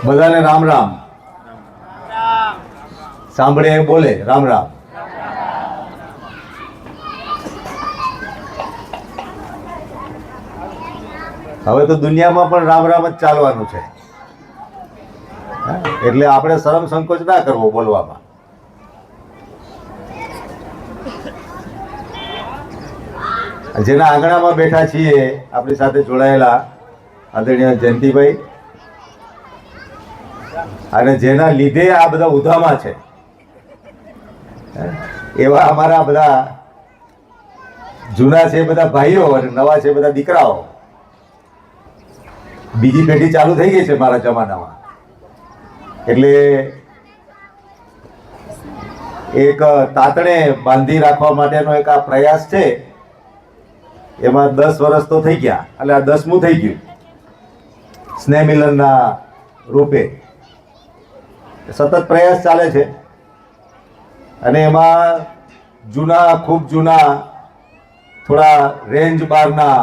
બધાને રામ રામ. સાંભળે બોલે રામ રામ. હવે તો દુનિયામાં પણ રામ રામ જ ચાલવાનું છે, એટલે આપણે શરમ સંકોચ ના કરવો બોલવામાં. જેના આંગણામાં બેઠા છીએ આપણી સાથે જોડાયેલા આદરણીય જયંતિભાઈ, અને જેના લીધે આ બધા ઉધામાં છે એવા અમારા બધા જૂના છે બધા ભાઈઓ અને નવા છે બધા દીકરાઓ. બીજી પેઢી ચાલુ થઈ ગઈ છે મારા જમાનામાં, એટલે એક તાતણે બાંધી રાખવા માટેનો એક આ પ્રયાસ છે. એમાં 10 વર્ષ તો થઈ ગયા, એટલે આ 10મું થઈ ગયું સ્નેહ મિલનના રૂપે. સતત પ્રયાસ ચાલે છે, અને એમાં જૂના ખૂબ જૂના થોડા રેન્જ બહારના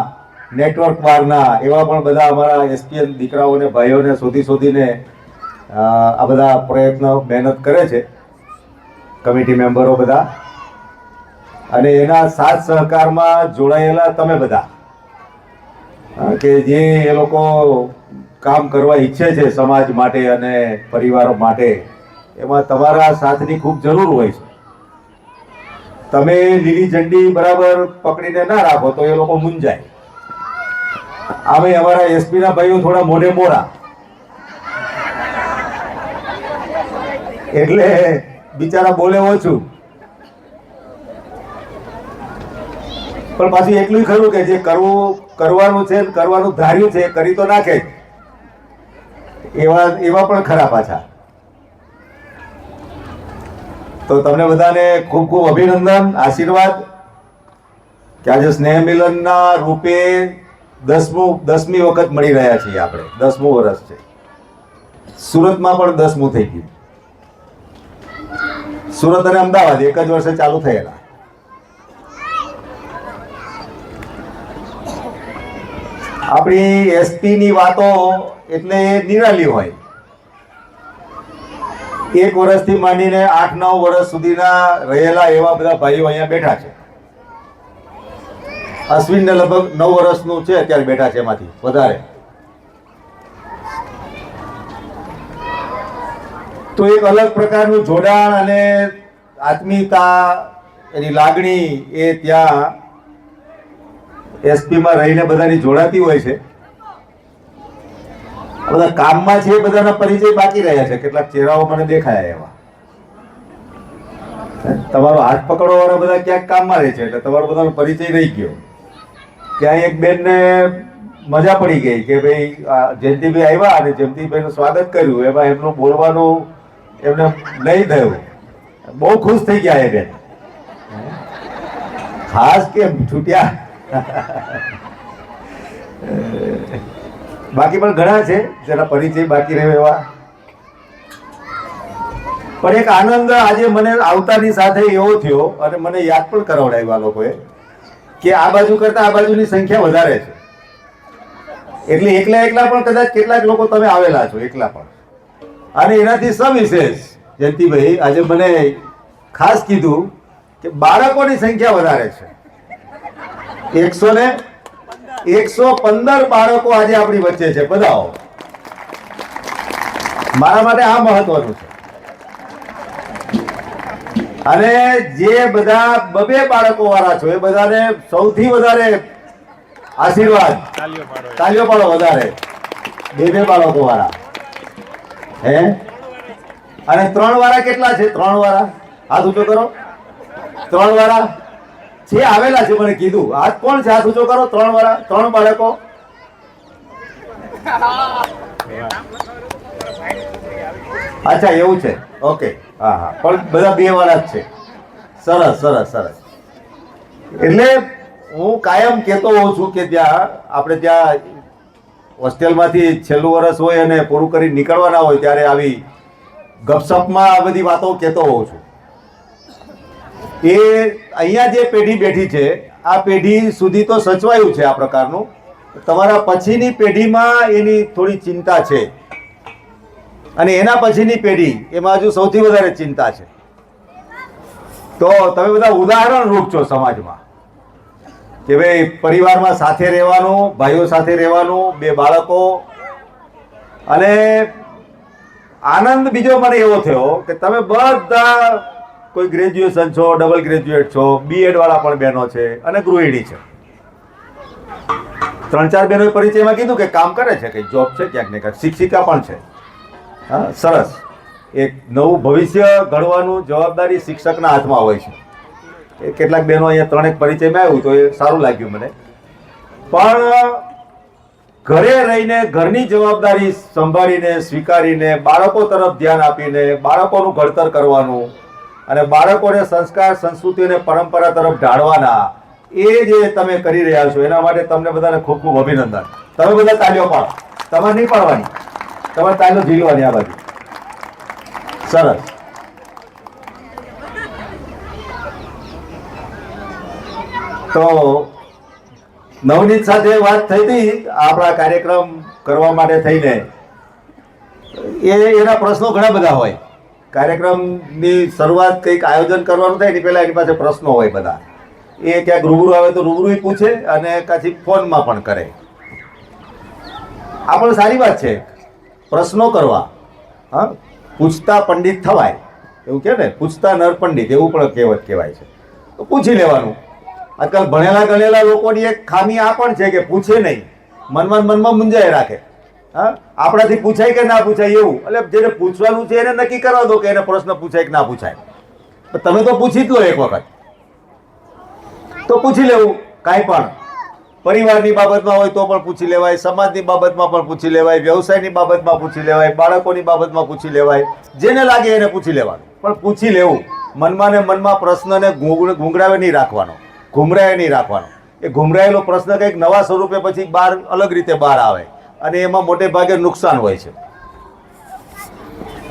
નેટવર્ક બહારના એવા પણ બધા અમારા એસપીએન દીકરાઓને ભાઈઓને શોધીને આ બધા પ્રયત્નો મહેનત કરે છે, કમિટી મેમ્બરો બધા. અને એના સાથ સહકારમાં જોડાયેલા તમે બધા કે જે એ લોકો કામ કરવા ઈચ્છે છે સમાજ માટે અને પરિવારો માટે, એમાં તમારા સાથની ખૂબ જરૂર હોય છે. તમે લીલી ઝંડી બરાબર પકડીને ના રાખો તો એ લોકો મૂંઝાય. આમે અમારા એસપીના ભાઈઓ થોડા મોઢે મોડા, એટલે બિચારા બોલે ઓછું, પણ પાછું એટલું ખરું કે જે કરવાનું છે, કરવાનું ધાર્યું છે કરી તો નાખે જ. એવા પણ ખરા પાછા. તો તમને બધાને ખૂબ ખૂબ અભિનંદન, આશીર્વાદ કે આજે સ્નેહ મિલનના રૂપે 10મી વખત મળી રહ્યા છીએ આપણે. 10મું વર્ષ છે. સુરતમાં પણ 10મું થઈ ગયું. સુરત અને અમદાવાદ એક જ વર્ષે ચાલુ થયેલા. આપણી એસપીની વાતો એટલે નિરાલી હોય. 1 વર્ષથી માંડીને 8-9 વર્ષ સુધીના રહેલા એવા બધા ભાઈઓ અહીંયા બેઠા છે. અશ્વિનને લગભગ 9 વર્ષનું છે અત્યારે બેઠા છે, એમાંથી વધારે. તો એક અલગ પ્રકારનું જોડાણ અને આત્મીયતા, એની લાગણી એ ત્યાં એસપીમાં રહીને બધાની જોડાતી હોય છે. બધા કામમાં છે, બધાના પરિચય બાકી રહ્યા છે. કેટલાક ચહેરાઓ મને દેખાયા એવા. તમારો હાથ પકડવા વાળા બધા ક્યાંક કામમાં રહે છે, એટલે તમારો બધાનો પરિચય રહી ગયો. ત્યાં એક બેનને મજા પડી ગઈ કે ભાઈ જયંતિભાઈ આવ્યા અને જયંતિભાઈનું સ્વાગત કર્યું, એમાં એમનું બોલવાનું એમને નહીં થયું. બહુ ખુશ થઈ ગયા એ બેન. ખાસ કેમ છૂટ્યા? બાકી પણ ઘણા છે જેના પરિચય બાકી રહ્યો એવા. પણ એક આનંદ આજે મને આવતાની સાથે એવો થયો, અને મને યાદ પણ કરાવડાવ્યા લોકોએ કે આ બાજુ કરતા આ બાજુની સંખ્યા વધારે છે. એટલે એકલા પણ કદાચ કેટલાક લોકો તમે આવેલા છો એકલા પણ. અને એનાથી સવિશેષ જયંતિભાઈ આજે મને ખાસ કીધું કે બાળકોની સંખ્યા વધારે છે. 115 બાળકો આજે આપણી વચ્ચે છે. બધાઓ મારા માટે આ મહત્વનું છે. અને જે બધા 2 બાળકો વાળા છો એ બધાને સૌથી વધારે આશીર્વાદ, તાલીઓ પાડો વધારે. 2 બાળકો વાળા હે. અને 3 વાળા કેટલા છે? 3 વાળા હાથ ઊંચો કરો. 3 વાળા છે આવેલા છે, મને કીધું. હાથ કોણ છે? હાથ ઊંચો કરો. 3 વાળા, 3 બાળકો. અચ્છા એવું છે, ઓકે. હા હા, પણ બધા 2 વાળા જ છે. સરસ સરસ સરસ. એટલે હું કાયમ કહેતો હોઉં છું કે આપણે ત્યાં હોસ્ટેલમાંથી છેલ્લું વર્ષ હોય અને પૂરું કરી નીકળવાના હોય ત્યારે આવી ગપસપમાં આ બધી વાતો કહેતો હોઉં છું. એ અહીંયા જે પેઢી બેઠી છે આ પેઢી સુધી તો સચવાયું છે આ પ્રકારનું. તમારા પછીની પેઢીમાં એની થોડી ચિંતા છે અને એના પછીની પેઢી એમાં હજુ સૌથી વધારે ચિંતા છે. તો તમે બધા ઉદાહરણ રૂપ છો સમાજમાં કે ભાઈ પરિવારમાં સાથે રહેવાનું, ભાઈઓ સાથે રહેવાનું, 2 બાળકો. અને આનંદ બીજો મને એવો થયો કે તમે બધા કોઈ ગ્રેજ્યુએશન છો, ડબલ ગ્રેજ્યુએટ છો, બીએડ વાળા પણ બહેનો છે અને ગૃહિણી છે. 3-4 બહેનોએ પરિચયમાં કીધું કે કામ કરે છે, કે જોબ છે ક્યાંક ને ક્યાંક, શિક્ષિકા પણ છે. હા, સરસ. એક નવું ભવિષ્ય ઘડવાનું જવાબદારી શિક્ષકના હાથમાં હોય છે. એ કેટલાક બહેનો અહીંયા 3 પરિચયમાં આવ્યું તો એ સારું લાગ્યું મને. પણ ઘરે રહીને ઘરની જવાબદારી સંભાળીને, સ્વીકારીને, બાળકો તરફ ધ્યાન આપીને બાળકોનું ઘડતર કરવાનું અને બાળકોને સંસ્કાર, સંસ્કૃતિ અને પરંપરા તરફ ઢાળવાના, એ જે તમે કરી રહ્યા છો એના માટે તમને બધાને ખૂબ ખૂબ અભિનંદન. તમે બધા તાળીઓ પાડો. તમારે નહીં પાડવાની, તમારે તાળીઓ ઝીલવાની આ બાજુ. સરસ. તો નવનીત સાથે વાત થઈ હતી આપણા કાર્યક્રમ કરવા માટે થઈને. એના પ્રશ્નો ઘણા બધા હોય. કાર્યક્રમની શરૂઆત કંઈક આયોજન કરવાનું થાય એની પહેલા એની પાસે પ્રશ્નો હોય બધા. એ ક્યાંક રૂબરૂ આવે તો રૂબરૂ પૂછે અને કાંઈ ફોનમાં પણ કરે. આ પણ સારી વાત છે, પ્રશ્નો કરવા. હા, પૂછતા પંડિત થવાય એવું કે ને, પૂછતા નર પંડિત એવું પણ કહેવત કહેવાય છે. તો પૂછી લેવાનું. આજકાલ ભણેલા ગણેલા લોકોની એક ખામી આ પણ છે કે પૂછે નહીં, મનમાં મૂંઝાય રાખે. હા, આપણાથી પૂછાય કે ના પૂછાય એવું. એટલે જેને પૂછવાનું છે એને નક્કી કરવા દો કે એને પ્રશ્ન પૂછાય કે ના પૂછાય. તમે તો પૂછી જ લો એક વખત, તો પૂછી લેવું. કાંઈ પણ પરિવારની બાબતમાં હોય તો પણ પૂછી લેવાય, સમાજની બાબતમાં પણ પૂછી લેવાય, વ્યવસાયની બાબતમાં પૂછી લેવાય, બાળકોની બાબતમાં પૂછી લેવાય. જેને લાગે એને પૂછી લેવાનું, પણ પૂછી લેવું. મનમાં ને મનમાં પ્રશ્નને ગુંગળાવે નહીં રાખવાનો, ઘુમરાય નહીં રાખવાનો. એ ઘુમરાયેલો પ્રશ્ન કંઈક નવા સ્વરૂપે પછી અલગ રીતે બહાર આવે અને એમાં મોટે ભાગે નુકસાન હોય છે.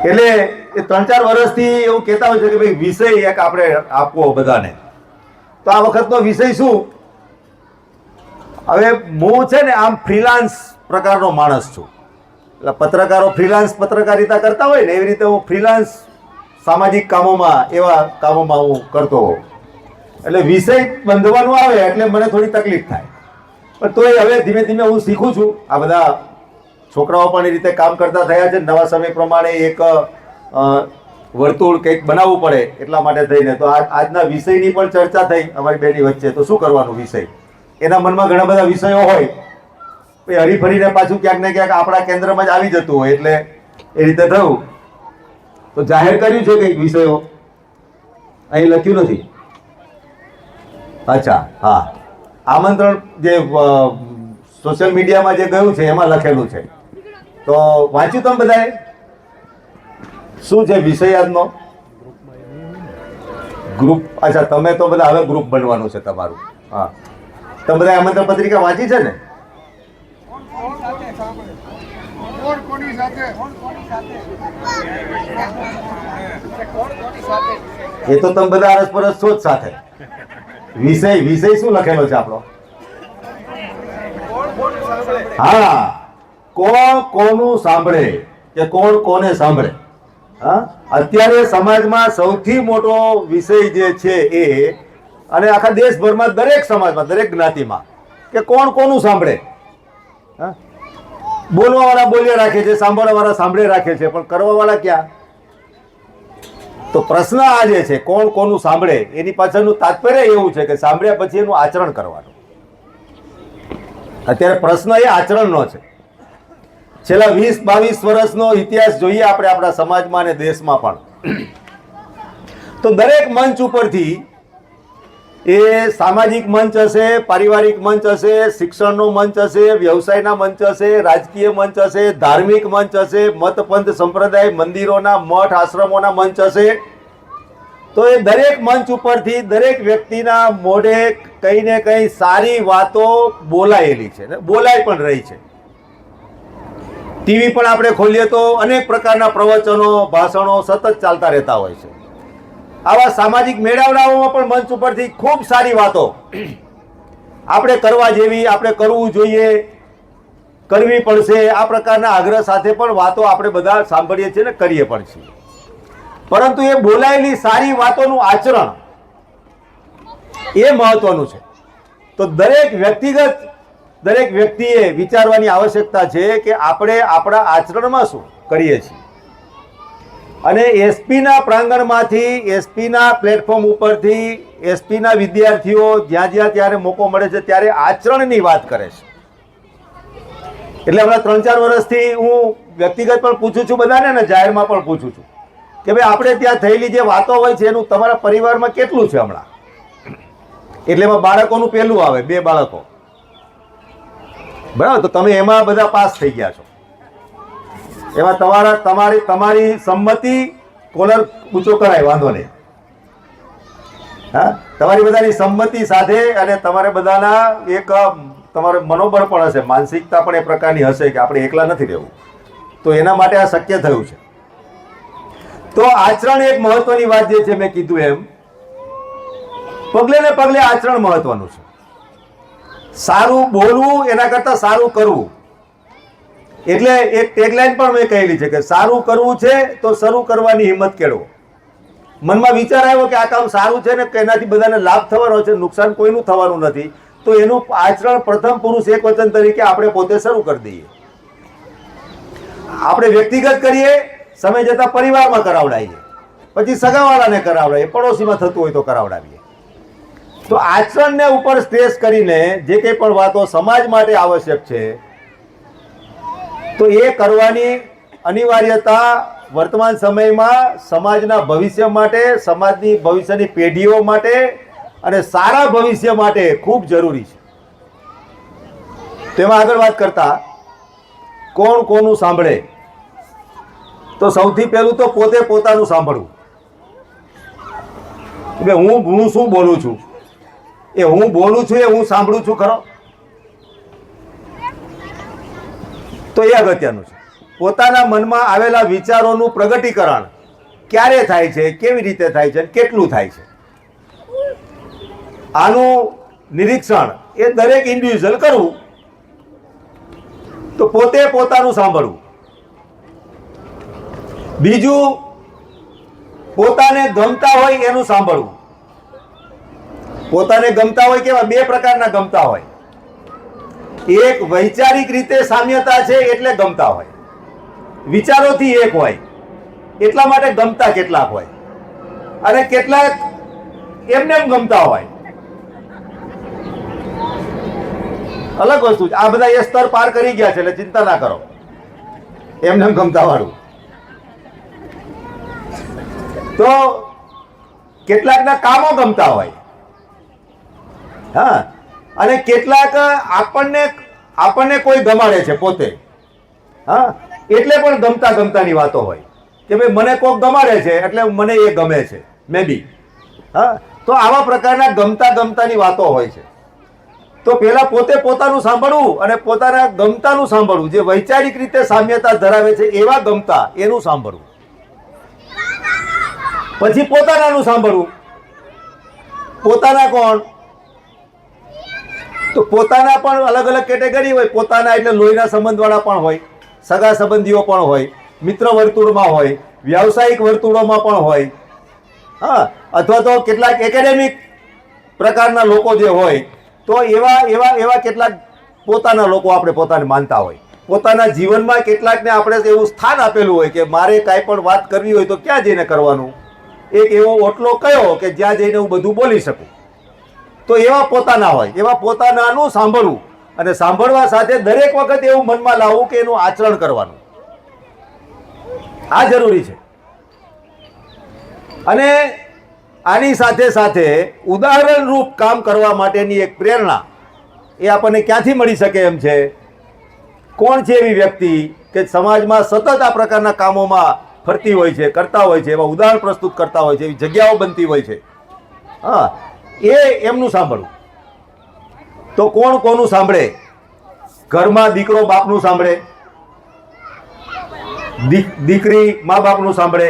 એટલે એ 3-4 વર્ષથી એવું કહેતા હોય છે કે ભાઈ વિષય એક આપણે આપવો બધાને. તો આ વખતનો વિષય શું? હવે હું છે ને આમ ફ્રીલાન્સ પ્રકારનો માણસ છું. એટલે પત્રકારો ફ્રીલાન્સ પત્રકારિતા કરતા હોય ને એવી રીતે હું ફ્રીલાન્સ સામાજિક કામોમાં, એવા કામોમાં હું કરતો હોઉં. એટલે વિષય બંધવાનું આવે એટલે મને થોડી તકલીફ થાય. પણ તોય હવે ધીમે ધીમે હું શીખું છું. આ બધા છોકરાઓ પણ એ રીતે કામ કરતા થયા છે. નવા સમય પ્રમાણે એક વર્તુળ કંઈક બનાવવું પડે એટલા માટે થઈને તો આજના વિષયની પણ ચર્ચા થઈ અમારી બેની વચ્ચે. તો શું કરવાનું વિષય? એના મનમાં ઘણા બધા વિષયો હોય, એ હરીફરીને પાછું ક્યાંક ને ક્યાંક આપણા કેન્દ્રમાં જ આવી જતું હોય. એટલે એ રીતે થયું તો જાહેર કર્યું છે કંઈક વિષયો. અહીં લખ્યું નથી. અચ્છા, હા, આમંત્રણ જે સોશિયલ મીડિયામાં જે ગયું છે એમાં લખેલું છે. તો વાંચ્યું તમે બધાએ? શું છે વિષય આજનો? ગ્રુપ. અચ્છા, તમે તો બધા હવે ગ્રુપ બનવાનું છે તમારું. હા, તમે બધા આમંત્રણ પત્રિકા વાંચી છે ને? એ તો તમે બધા અરસપરસ છો જ સાથે. વિષય શું લખેલો છે આપણો? હા, કોણ કોનું સાંભળે કે કોણ કોને સાંભળે. હા, અત્યારે સમાજમાં સૌથી મોટો વિષય જે છે એ, અને આખા દેશભરમાં દરેક સમાજમાં, દરેક જ્ઞાતિમાં, કે કોણ કોનું સાંભળે. હા, બોલવાવાળા બોલ્યા રાખે છે, સાંભળવાવાળા સાંભળે રાખે છે, પણ કરવાવાળા ક્યાં? તો પ્રશ્ન આ જે છે કોણ કોનું સાંભળે એની પાછળનું તાત્પર્ય એવું છે કે સાંભળ્યા પછી એનું આચરણ કરવાનું. અત્યારે પ્રશ્ન એ આચરણનો છે. છેલ્લા 20-22 વર્ષનો ઇતિહાસ જોઈએ આપણે આપણા સમાજમાં અને દેશમાં પણ, તો દરેક મંચ ઉપરથી, એ સામાજિક મંચ હશે, પારિવારિક મંચ હશે, શિક્ષણનો મંચ હશે, વ્યવસાયના મંચ હશે, રાજકીય મંચ હશે, ધાર્મિક મંચ હશે, મતપંથ સંપ્રદાય, મંદિરોના, મઠ આશ્રમોના મંચ હશે. તો એ દરેક મંચ ઉપરથી દરેક વ્યક્તિના મોઢે કંઈ ને કંઈ સારી વાતો બોલાયેલી છે ને બોલાઈ પણ રહી છે. ટીવી પણ આપણે ખોલીએ તો અનેક પ્રકારના પ્રવચનો, ભાષણો સતત ચાલતા રહેતા હોય છે. આવા સામાજિક મેળાવડાઓમાં પણ મંચ ઉપરથી ખૂબ સારી વાતો આપણે કરવા જેવી, આપણે કરવું જોઈએ કરવી પડશે, આ પ્રકારના આગ્રહ સાથે પણ વાતો આપણે બધા સાંભળીએ છીએ ને કરીએ પણ છીએ. પરંતુ એ બોલાયેલી સારી વાતોનું આચરણ એ મહત્વનું છે. તો દરેક વ્યક્તિએ વિચારવાની આવશ્યકતા છે કે આપણે આપણા આચરણમાં શું કરીએ છીએ. અને એસપીના પ્રાંગણમાંથી, એસપીના પ્લેટફોર્મ ઉપરથી એસપીના વિદ્યાર્થીઓ જ્યાં જ્યાં ત્યારે મોકો મળે છે ત્યારે આચરણની વાત કરે છે. એટલે હમણાં 3-4 વર્ષથી હું વ્યક્તિગત પણ પૂછું છું બધાને ને જાહેરમાં પણ પૂછું છું કે ભાઈ આપણે ત્યાં થયેલી જે વાતો હોય છે એનું તમારા પરિવારમાં કેટલું છે હમણાં. એટલે એમાં બાળકોનું પહેલું આવે, 2 બાળકો, બરાબર. તો તમે એમાં બધા પાસ થઈ ગયા છો. એમાં તમારી સંમતિ કોલર ઊંચો કરાય, વાંધો નહીં. હા, તમારી બધાની સંમતિ સાથે અને તમારે બધાના એક તમારે મનોબળ પણ હશે, માનસિકતા પણ એ પ્રકારની હશે કે આપણે એકલા નથી રહેવું. તો એના માટે આ શક્ય થયું છે. તો આચરણ એક મહત્વની વાત જે છે, મેં કીધું એમ પગલે ને પગલે આચરણ મહત્વનું છે. સારું બોલવું એના કરતાં સારું કરવું. એટલે એક ટેગલાઈન પણ મેં કહેલી છે કે સારું કરવું છે તો શરૂ કરવાની હિંમત કેળવો. મનમાં વિચાર આવ્યો કે આ કામ સારું છે ને કે એનાથી બધાને લાભ થવાનો છે, નુકસાન કોઈનું થવાનું નથી, તો એનું આચરણ પ્રથમ પુરુષ એક વચન તરીકે આપણે પોતે શરૂ કરી દઈએ. આપણે વ્યક્તિગત કરીએ, સમય જતાં પરિવારમાં કરાવડાવીએ, પછી સગાવાળાને કરાવડાવીએ, પડોશીમાં થતું હોય તો કરાવડાવીએ. તો આચરણને ઉપર સ્ટ્રેસ કરીને જે કંઈ પણ વાતો સમાજ માટે આવશ્યક છે તો એ કરવાની અનિવાર્યતા વર્તમાન સમયમાં સમાજના ભવિષ્ય માટે, સમાજની ભવિષ્યની પેઢીઓ માટે અને સારા ભવિષ્ય માટે ખૂબ જરૂરી છે. તેમાં આગળ વાત કરતા કોણ કોનું સાંભળે, તો સૌથી પહેલું તો પોતે પોતાનું સાંભળવું. કે હું શું બોલું છું, એ હું બોલું છું એ હું સાંભળું છું ખરો, તો એ અગત્યનું છે. પોતાના મનમાં આવેલા વિચારોનું પ્રગટીકરણ ક્યારે થાય છે, કેવી રીતે થાય છે, કેટલું થાય છે, આનું નિરીક્ષણ એ દરેક ઇન્ડિવિજ્યુઅલ કરવું. તો પોતે પોતાનું સાંભળવું. બીજું, પોતાને ગમતા હોય એનું સાંભળવું. પોતાને ગમતા હોય કેવા? 2 પ્રકારના ગમતા હોય. એક વૈચારિક રીતે સામ્યતા છે એટલે ગમતા હોય, વિચારોથી એક હોય એટલા માટે ગમતા કેટલાક હોય, અને કેટલાક એમને એમ ગમતા હોય. અલગ વસ્તુ છે. આ બધા એ સ્તર પાર કરી ગયા છે એટલે ચિંતા ના કરો. એમને એમ ગમતા વાળું. તો કેટલાકના કામો ગમતા હોય, હા, અને કેટલાક આપણને કોઈ ગમાડે છે પોતે, હા, એટલે પણ ગમતાની વાતો હોય કે ભાઈ મને કોક ગમાડે છે એટલે મને એ ગમે છે, મે બી. હા, તો આવા પ્રકારના ગમતાની વાતો હોય છે. તો પેલા પોતે પોતાનું સાંભળવું અને પોતાના ગમતાનું સાંભળવું, જે વૈચારિક રીતે સામ્યતા ધરાવે છે એવા ગમતા એનું સાંભળવું. પછી પોતાનાનું સાંભળવું. પોતાના કોણ? તો પોતાના પણ અલગ અલગ કેટેગરી હોય. પોતાના એટલે લોહીના સંબંધવાળા પણ હોય, સગા સંબંધીઓ પણ હોય, મિત્ર વર્તુળમાં હોય, વ્યાવસાયિક વર્તુળોમાં પણ હોય, હા, અથવા તો કેટલાક એકેડેમિક પ્રકારના લોકો જે હોય, તો એવા કેટલાક પોતાના લોકો આપણે પોતાને માનતા હોય. પોતાના જીવનમાં કેટલાકને આપણે એવું સ્થાન આપેલું હોય કે મારે કાંઈ પણ વાત કરવી હોય તો ક્યાં જઈને કરવાનું, એક એવો ઓટલો કયો કે જ્યાં જઈને હું બધું બોલી શકું. તો એવા પોતાના હોય, એવા પોતાનાનું સાંભળવું. અને સાંભળવા સાથે દરેક વખત એવું મનમાં લાવવું કે એનું આચરણ કરવાનું. આ જરૂરી છે. અને આની સાથે સાથે ઉદાહરણરૂપ કામ કરવા માટેની એક પ્રેરણા એ આપણને ક્યાંથી મળી શકે એમ છે? કોણ છે એવી વ્યક્તિ કે સમાજમાં સતત આ પ્રકારના કામોમાં ફરતી હોય છે, કરતા હોય છે, એવા ઉદાહરણ પ્રસ્તુત કરતા હોય છે, એવી જગ્યાઓ બનતી હોય છે, હા, એમનું સાંભળવું. તો કોણ કોનું સાંભળે? ઘરમાં દીકરો બાપનું સાંભળે, દીકરી મા બાપનું સાંભળે,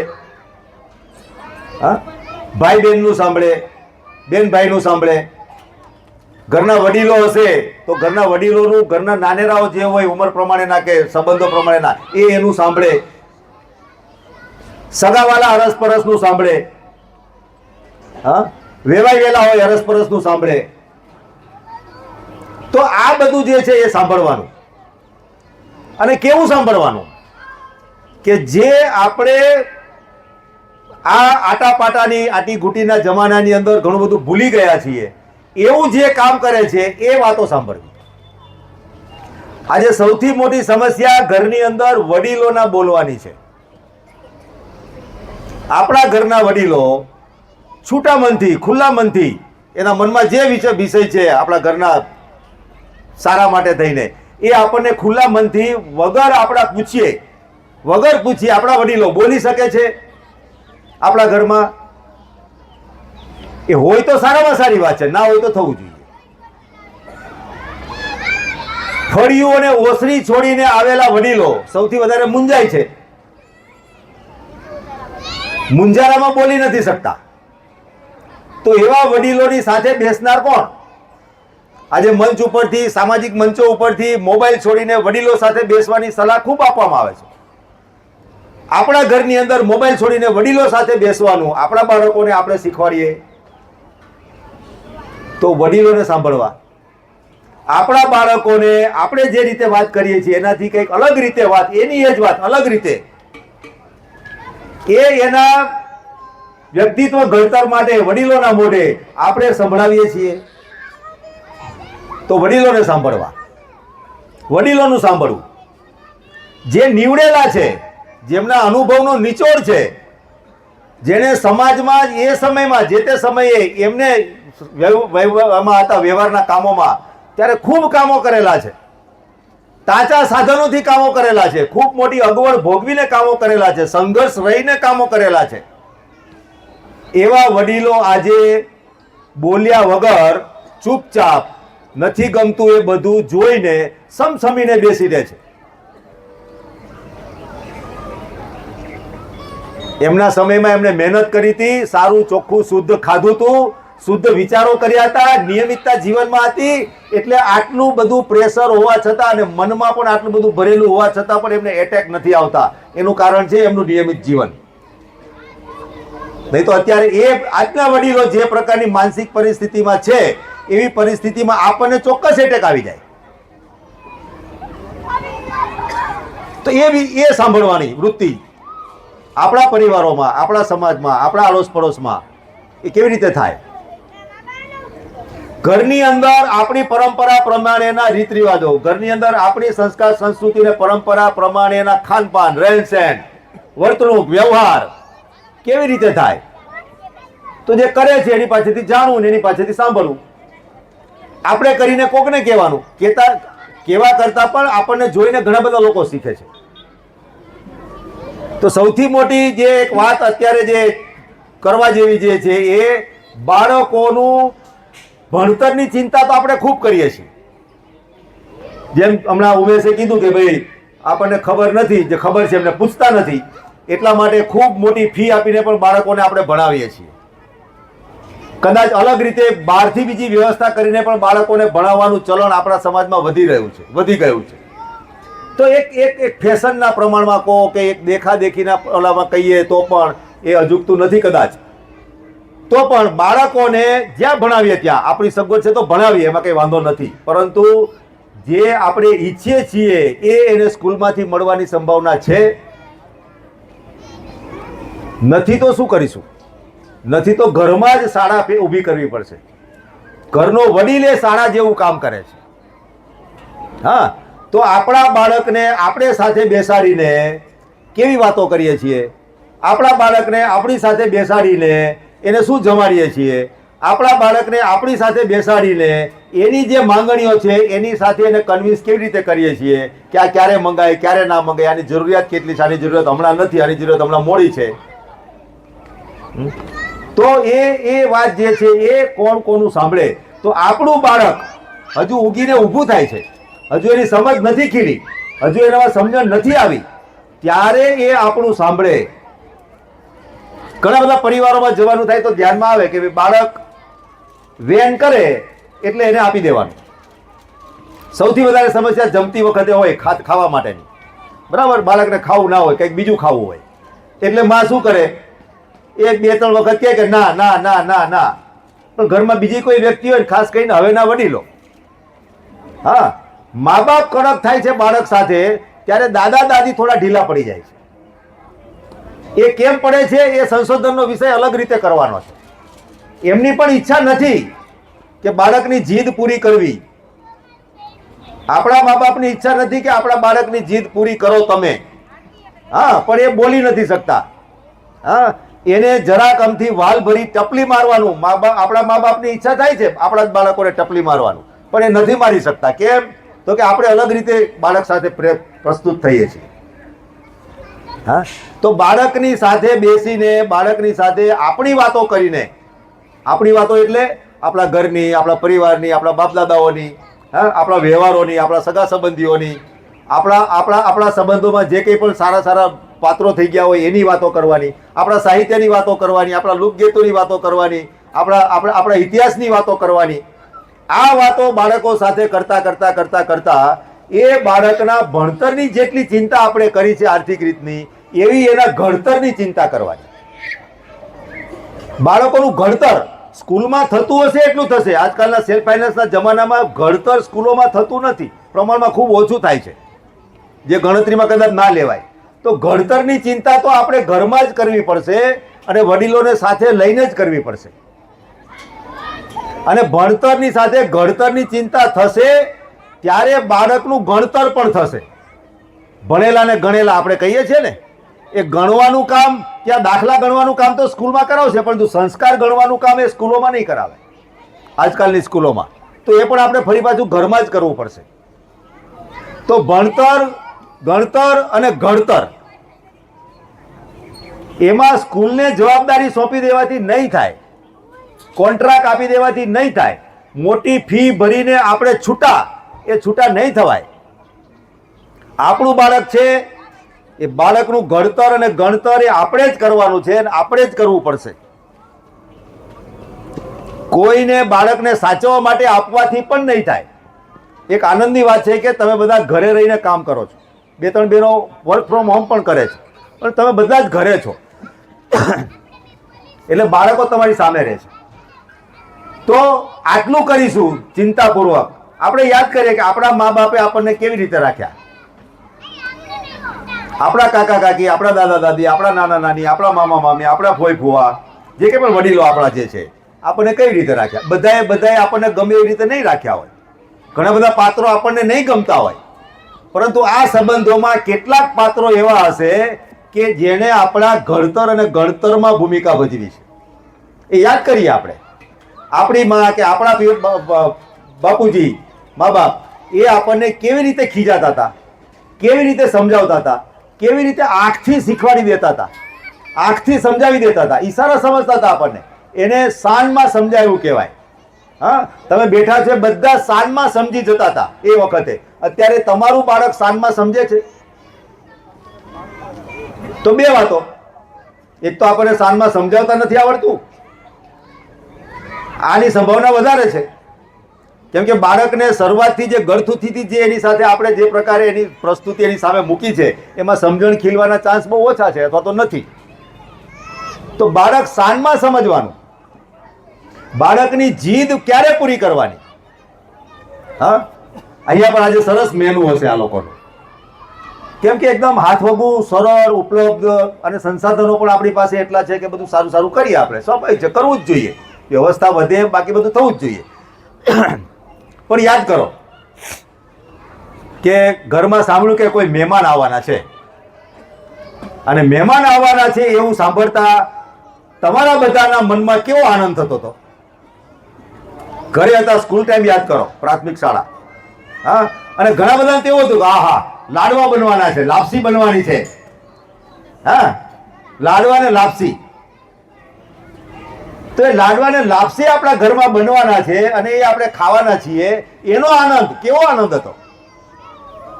હા, ભાઈ બહેનનું સાંભળે, બેન ભાઈનું સાંભળે, ઘરના વડીલો હશે તો ઘરના વડીલોનું, ઘરના નાનેરાઓ જે હોય ઉંમર પ્રમાણેના કે સંબંધો પ્રમાણેના, એ એનું સાંભળે. સગાવાલા અરસપરસનું સાંભળે. હા, વેવાઈ વેલા હોય અરસપરસનું સાંભળે. તો આ બધું જે છે એ સાંભળવાનું. અને કેવું સાંભળવાનું કે જે આપણે આ આટાપાટાની આટી ઘૂંટીના જમાનાની અંદર ઘણું બધું ભૂલી ગયા છીએ, એવું જે કામ કરે છે એ વાતો સાંભળવી. આજે સૌથી મોટી સમસ્યા ઘરની અંદર વડીલોના બોલવાની છે. આપણા ઘરના વડીલો છૂટા મનથી, ખુલ્લા મનથી એના મનમાં જે વિષય છે આપણા ઘરના સારા માટે થઈને, એ આપણને ખુલ્લા મનથી વગર આપણા પૂછીએ આપણા વડીલો બોલી શકે છે આપણા ઘરમાં. એ હોય તો સારામાં સારી વાત છે, ના હોય તો થવું જોઈએ. ફળિયું અને ઓસરી છોડીને આવેલા વડીલો સૌથી વધારે મૂંઝાય છે. મૂંઝારામાં બોલી નથી શકતા. તો એવા વડીલોની સાથે બેસનાર કોણ? આજે મંચ ઉપરથી, સામાજિક મંચો ઉપરથી મોબાઈલ છોડીને વડીલો સાથે બેસવાની સલાહ ખૂબ આપવામાં આવે છે. આપણા ઘરની અંદર મોબાઈલ છોડીને વડીલો સાથે બેસવાનું આપણા બાળકોને આપણે શીખવાડીએ તો વડીલોને સાંભળવા. આપણા બાળકોને આપણે જે રીતે વાત કરીએ છીએ એનાથી કંઈક અલગ રીતે વાત, એની એ જ વાત અલગ રીતે, એના વ્યક્તિત્વ ઘડતર માટે વડીલોના મોઢે આપણે સંભળાવીએ છીએ. તો વડીલોને સાંભળવા, વડીલોનું સાંભળવું. જે નીવડેલા છે, જેમના અનુભવનો નિચોડ છે, જેને સમાજમાં એ સમયમાં, જે તે સમયે એમને હતા વ્યવહારના કામોમાં, ત્યારે ખૂબ કામો કરેલા છે, તાજા સાધનોથી કામો કરેલા છે, ખૂબ મોટી અગવડ ભોગવીને કામો કરેલા છે, સંઘર્ષ રહીને કામો કરેલા છે. એવા વડીલો આજે બોલ્યા વગર ચૂપચાપ, નથી ગમતું એ બધું જોઈને સમસમીને બેસી રહે છે. એમના સમયમાં એમને મહેનત કરી હતી, સારું ચોખ્ખું શુદ્ધ ખાધું હતું, શુદ્ધ વિચારો કર્યા હતા, નિયમિતતા જીવનમાં હતી, એટલે આટલું બધું પ્રેશર હોવા છતાં અને મનમાં પણ આટલું બધું ભરેલું હોવા છતાં પણ એમને એટેક નથી આવતા. એનું કારણ છે એમનું નિયમિત જીવન. નહીં તો અત્યારે આજના વડીલો જે પ્રકારની માનસિક પરિસ્થિતિમાં છે, એવી પરિસ્થિતિમાં આપણને ચોક્કસ એટેક આવી જાય. તો એ સાંભળવાની વૃત્તિ આપણા પરિવારોમાં, આપણા સમાજમાં, આપણા આડોશ પડોશમાં એ કેવી રીતે થાય? ઘરની અંદર આપણી પરંપરા પ્રમાણેના રીત રિવાજો, ઘરની અંદર આપણી સંસ્કાર સંસ્કૃતિ અને પરંપરા પ્રમાણેના ખાનપાન, રહેન સહેન, વર્તણૂક, વ્યવહાર કેવી રીતે થાય? તો જે કરે છે એની પાસેથી જાણવું ને એની પાસેથી સાંભળવું. આપણે કરીને કોકને કહેવાનું, કેવા કરતા પણ આપણને જોઈને ઘણા બધા લોકો શીખે છે. તો સૌથી મોટી જે એક વાત અત્યારે જે કરવા જેવી જે છે એ બાળકોનું ભણતરની ચિંતા તો આપણે ખૂબ કરીએ છીએ. જેમ હમણાં ઉમેશે કીધું કે ભાઈ આપણને ખબર નથી, જે ખબર છે એમને પૂછતા નથી, એટલા માટે ખૂબ મોટી ફી આપીને પણ બાળકોને આપણે ભણાવીએ છીએ. કદાચ અલગ રીતે બહારથી બીજી વ્યવસ્થા કરીને પણ બાળકોને ભણાવવાનું ચલણ આપણા સમાજમાં વધી ગયું છે. તો એક ફેશનના પ્રમાણમાં કહો કે એક દેખાદેખીના ઓલામાં કહીએ તો પણ એ અજુકતું નથી કદાચ. તો પણ બાળકોને જ્યાં ભણાવીએ ત્યાં આપણી સગવડ છે તો ભણાવીએ, એમાં કંઈ વાંધો નથી. પરંતુ જે આપણે ઈચ્છીએ છીએ એને સ્કૂલમાંથી મળવાની સંભાવના છે નથી, તો શું કરીશું? નથી તો ઘરમાં જ શાળા ઊભી કરવી પડશે. ઘરનો વડીલ એ શાળા જેવું કામ કરે છે. હા, તો આપણા બાળકને આપણે સાથે બેસાડીને કેવી વાતો કરીએ છીએ? આપણા બાળકને આપણી સાથે બેસાડીને એને શું જમાડીએ છીએ? આપણા બાળકને આપણી સાથે બેસાડીને એની જે માંગણીઓ છે એની સાથે એને કન્વિન્સ કેવી રીતે કરીએ છીએ કે આ ક્યારે મંગાય, ક્યારે ના મંગાય, આની જરૂરિયાત કેટલી છે, આની જરૂરિયાત હમણાં નથી, આની જરૂરિયાત હમણાં મોડી છે. તો એ વાત જે છે એ કોણ કોનું સાંભળે? તો આપણું બાળક હજુ ઉગીને ઊભું થાય છે, હજુ એની સમજ નથી ખીલી, હજુ એનામાં સમજણ નથી આવી, ત્યારે એ આપણું સાંભળે. ઘણા બધા પરિવારોમાં જવાનું થાય તો ધ્યાનમાં આવે કે બાળક વેન કરે એટલે એને આપી દેવાનું. સૌથી વધારે સમસ્યા જમતી વખતે હોય ખાવા માટેની, બરાબર? બાળકને ખાવું ના હોય, કંઈક બીજું ખાવું હોય, એટલે માં શું કરે, 1-2-3 વખત કહે કે ના ના ના ના ના. પણ ઘરમાં બીજી કોઈ વ્યક્તિ હોય, ખાસ કરીને હવેના વડીલો, હા, મા બાપ કડક થાય છે બાળક સાથે, ત્યારે દાદા દાદી થોડા ઢીલા પડી જાય છે. એ કેમ પડે છે એ સંશોધનનો વિષય અલગ રીતે કરવાનો છે. એમની પણ ઈચ્છા નથી કે બાળકની જીદ પૂરી કરવી. આપણા મા બાપની ઈચ્છા નથી કે આપણા બાળકની જીદ પૂરી કરો તમે, હા, પણ એ બોલી નથી શકતા. હા, એને જરાક અમથી વાલ ભરી ટપલી મારવાનું આપણા મા બાપની ઈચ્છા થાય છે આપણા જ બાળકોને ટપલી મારવાનું, પણ એ નથી મારી શકતા. કેમ? તો કે આપણે અલગ રીતે બાળક સાથે પ્રસ્તુત થઈએ છીએ. હા, તો બાળકની સાથે બેસીને, બાળકની સાથે આપણી વાતો કરીને, આપણી વાતો એટલે આપણા ઘરની, આપણા પરિવારની, આપણા બાપ દાદાઓની, હા, આપણા વ્યવહારોની, આપણા સગા સંબંધીઓની, આપણા સંબંધોમાં જે કંઈ પણ સારા સારા પાત્રો થઈ ગયા હોય એની વાતો કરવાની, આપણા સાહિત્યની વાતો કરવાની, આપણા લોકગીતોની વાતો કરવાની, આપણા ઇતિહાસની વાતો કરવાની. આ વાતો બાળકો સાથે કરતા કરતા કરતા કરતા એ બાળકના ભણતરની જેટલી ચિંતા આપણે કરી છે આર્થિક રીતની, એવી એના ઘડતરની ચિંતા કરવાની. બાળકોનું ઘડતર સ્કૂલમાં થતું હશે એટલું થશે. આજકાલના સેલ્ફ ફાઇનાન્સના જમાનામાં ઘડતર સ્કૂલોમાં થતું નથી, પ્રમાણમાં ખૂબ ઓછું થાય છે, જે ગણતરીમાં કદાચ ના લેવાય. તો ઘડતરની ચિંતા તો આપણે ઘરમાં જ કરવી પડશે અને વડીલોને સાથે લઈને જ કરવી પડશે. અને ભણતરની સાથે ઘડતરની ચિંતા થશે ત્યારે બાળકનું ગણતર પણ થશે. ભણેલા ને ગણેલા આપણે કહીએ છીએ ને, એ ગણવાનું કામ, ત્યાં દાખલા ગણવાનું કામ તો સ્કૂલમાં કરાવશે, પરંતુ સંસ્કાર ગણવાનું કામ એ સ્કૂલોમાં નહીં કરાવે આજકાલની સ્કૂલોમાં. તો એ પણ આપણે ફરી પાછું ઘરમાં જ કરવું પડશે. તો ભણતર, ગણતર અને ઘડતર, એમાં સ્કૂલને જવાબદારી સોંપી દેવાથી નહીં થાય, કોન્ટ્રાક્ટ આપી દેવાથી નહીં થાય. મોટી ફી ભરીને આપણે છૂટા, એ છૂટા નહીં થવાય. આપણું બાળક છે, એ બાળકનું ઘડતર અને ગણતર એ આપણે જ કરવાનું છે અને આપણે જ કરવું પડશે. કોઈને બાળકને સાચવવા માટે આપવાથી પણ નહીં થાય. એક આનંદની વાત છે કે તમે બધા ઘરે રહીને કામ કરો છો. 2-3 બહેનો વર્ક ફ્રોમ હોમ પણ કરે છે, પણ તમે બધા જ ઘરે છો, એટલે બાળકો તમારી સામે રહે છે. તો આટલું કરીશું ચિંતાપૂર્વક. આપણે યાદ કરીએ કે આપણા મા બાપે આપણને કેવી રીતે રાખ્યા. આપણા કાકા કાકી, આપણા દાદા દાદી, આપણા નાના નાની, આપણા મામા મામી, આપણા ફોઈ ફુવા, જે કે પણ વડીલો આપણા જે છે, આપણને કઈ રીતે રાખ્યા. બધાએ આપણને ગમે એવી રીતે નહીં રાખ્યા હોય. ઘણા બધા પાત્રો આપણને નહીં ગમતા હોય, પરંતુ આ સંબંધોમાં કેટલાક પાત્રો એવા હશે કે જેણે આપણા ઘડતર અને ગણતરમાં ભૂમિકા ભજવી છે. એ યાદ કરીએ આપણે. આપણી માં કે આપણા બાપુજી, મા બાપ, એ આપણને કેવી રીતે ખીજાતા હતા, કેવી રીતે સમજાવતા હતા, કેવી રીતે આંખથી શીખવાડી દેતા હતા, આંખથી સમજાવી દેતા હતા, ઈશારા સમજતા હતા આપણને. એને શાનમાં સમજાવ્યું કહેવાય. હા, તમે બેઠા છે બધા શાનમાં સમજી જતા હતા એ વખતે. અત્યારે તમારું બાળક શાનમાં સમજે છે? તો બે વાતો. એક તો આપણને શાનમાં સમજાવતા નથી આવડતું, આની સંભાવના વધારે છે, કેમ કે બાળકને શરૂઆતથી જે ગળથુથીથી જે એની સાથે આપણે જે પ્રકારે એની પ્રસ્તુતિ એની સામે મૂકી છે, એમાં સમજણ ખીલવાના ચાન્સ બહુ ઓછા છે અથવા તો નથી. તો બાળક શાનમાં સમજવાનું, બાળકની જીદ ક્યારે પૂરી કરવાની. હા, અહીંયા પણ આજે સરસ મેનુ હશે આ લોકોનું, કેમ કે એકદમ હાથવગું, સરળ, ઉપલબ્ધ અને સંસાધનો પણ આપણી પાસે એટલા છે કે બધું સારું સારું કરીએ આપણે. સ્વાભાવિક છે, કરવું જ જોઈએ. વ્યવસ્થા વધે, બાકી બધું થવું જ જોઈએ. પણ યાદ કરો કે ઘરમાં સાંભળ્યું કે કોઈ મહેમાન આવવાના છે, અને મહેમાન આવવાના છે એવું સાંભળતા તમારા બધાના મનમાં કેવો આનંદ થતો હતો. ઘરે હતા, સ્કૂલ ટાઈમ યાદ કરો, પ્રાથમિક શાળા. હા, અને ઘણા બધા તેવું હતું કે આહા, લાડવા બનવાના છે, લાપસી બનવાની છે. હા, લાડવા ને લાપસી. તો એ લાડવા ને લાપસી આપણા ઘરમાં બનવાના છે અને એ આપણે ખાવાના છીએ. એનો આનંદ કેવો આનંદ હતો.